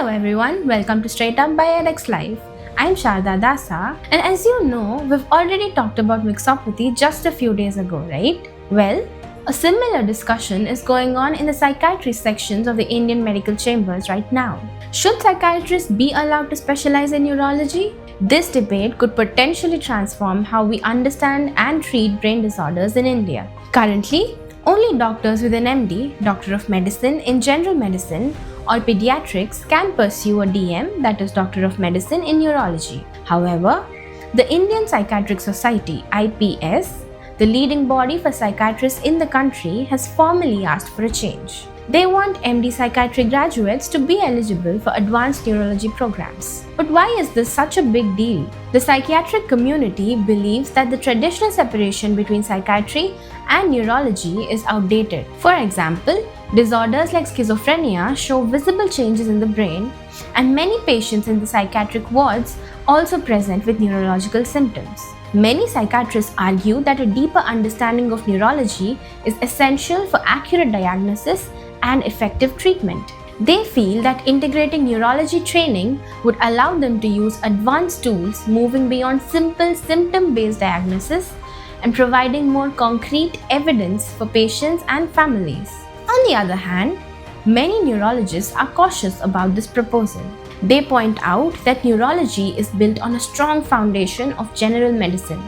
Hello everyone, welcome to Straight Up by EdexLive. I'm Sharda Dasa, and as you know, we've already talked about mixopathy just a few days ago, right? Well, a similar discussion is going on in the psychiatry sections of the Indian medical chambers right now. Should psychiatrists be allowed to specialize in neurology? This debate could potentially transform how we understand and treat brain disorders in India. Currently, only doctors with an MD, Doctor of Medicine in General Medicine, or pediatrics can pursue a DM, that is Doctor of Medicine in Neurology. However, the Indian Psychiatric Society, IPS, the leading body for psychiatrists in the country, has formally asked for a change. They want MD Psychiatry graduates to be eligible for advanced neurology programs. But why is this such a big deal? The psychiatric community believes that the traditional separation between psychiatry and neurology is outdated. For example, disorders like schizophrenia show visible changes in the brain, and many patients in the psychiatric wards also present with neurological symptoms. Many psychiatrists argue that a deeper understanding of neurology is essential for accurate diagnosis and effective treatment. They feel that integrating neurology training would allow them to use advanced tools, moving beyond simple symptom-based diagnosis and providing more concrete evidence for patients and families. On the other hand, many neurologists are cautious about this proposal. They point out that neurology is built on a strong foundation of general medicine,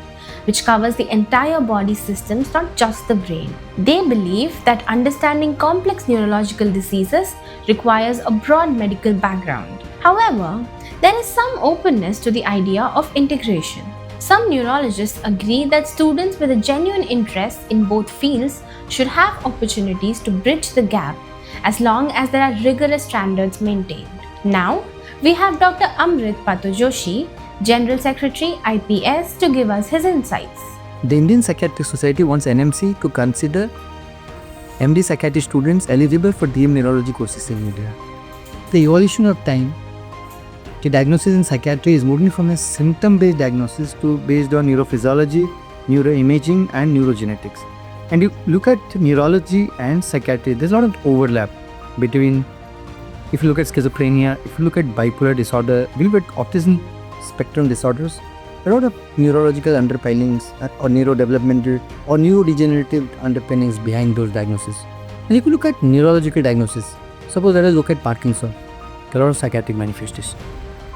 which covers the entire body systems, not just the brain. They believe that understanding complex neurological diseases requires a broad medical background. However, there is some openness to the idea of integration. Some neurologists agree that students with a genuine interest in both fields should have opportunities to bridge the gap as long as there are rigorous standards maintained. Now, we have Dr. Amrit Pattojoshi, General Secretary, IPS, to give us his insights. The Indian Psychiatric Society wants NMC to consider MD Psychiatry students eligible for DM neurology courses in India. The evolution of time, the diagnosis in psychiatry is moving from a symptom-based diagnosis to based on neurophysiology, neuroimaging, and neurogenetics. And you look at neurology and psychiatry, there's a lot of overlap between, if you look at schizophrenia, if you look at bipolar disorder, if you look at autism spectrum disorders, there are a lot of neurological underpinnings or neurodevelopmental or neurodegenerative underpinnings behind those diagnoses. And if you look at neurological diagnosis, suppose let us look at Parkinson, there are a lot of psychiatric manifestations.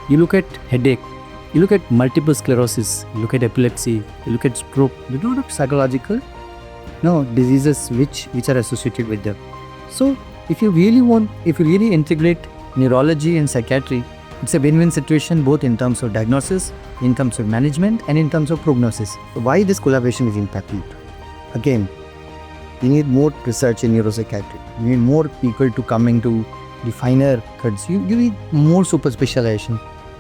You look at headache, you look at multiple sclerosis, you look at epilepsy, you look at stroke, there are a lot of psychological diseases which are associated with them. So if you really integrate neurology and psychiatry, it's a win-win situation both in terms of diagnosis, in terms of management, and in terms of prognosis. So why this collaboration is impactful? Again, you need more research in neuropsychiatry. You need more people to come into the finer cuts. You need more super specialization,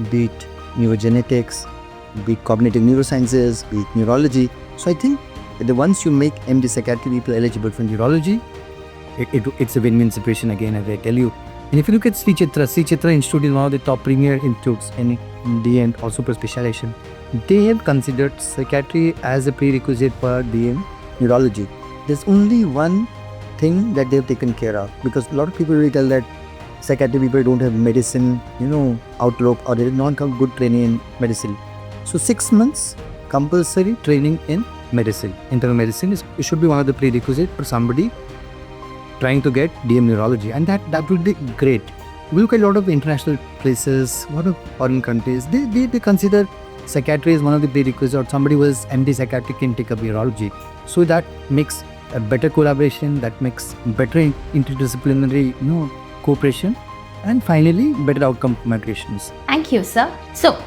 be it neurogenetics, be it cognitive neurosciences, be it neurology. So I think that once you make MD Psychiatry people eligible for neurology, it's a win-win situation again, as I tell you. And if you look at Sri Chitra Institute is one of the top premier institutes in India and also for specialization. They have considered psychiatry as a prerequisite for DM neurology. There's only one thing that they've taken care of, because a lot of people really tell that psychiatry people don't have medicine, outlook, or they did not have good training in medicine. So 6 months compulsory training in medicine. Internal medicine it should be one of the prerequisites for somebody trying to get DM neurology, and that would be great. We look at a lot of international places, a lot of foreign countries, they consider psychiatry as one of the prerequisites, or somebody who is MD Psychiatry can take up neurology. So that makes a better collaboration, that makes better interdisciplinary cooperation, and finally better outcome for my patients. Thank you, sir. So,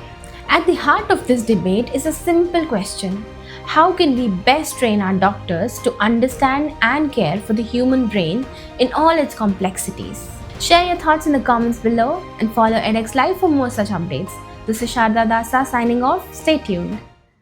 at the heart of this debate is a simple question. How can we best train our doctors to understand and care for the human brain in all its complexities? Share your thoughts in the comments below and follow EdexLive for more such updates. This is Sharda Dasa signing off. Stay tuned.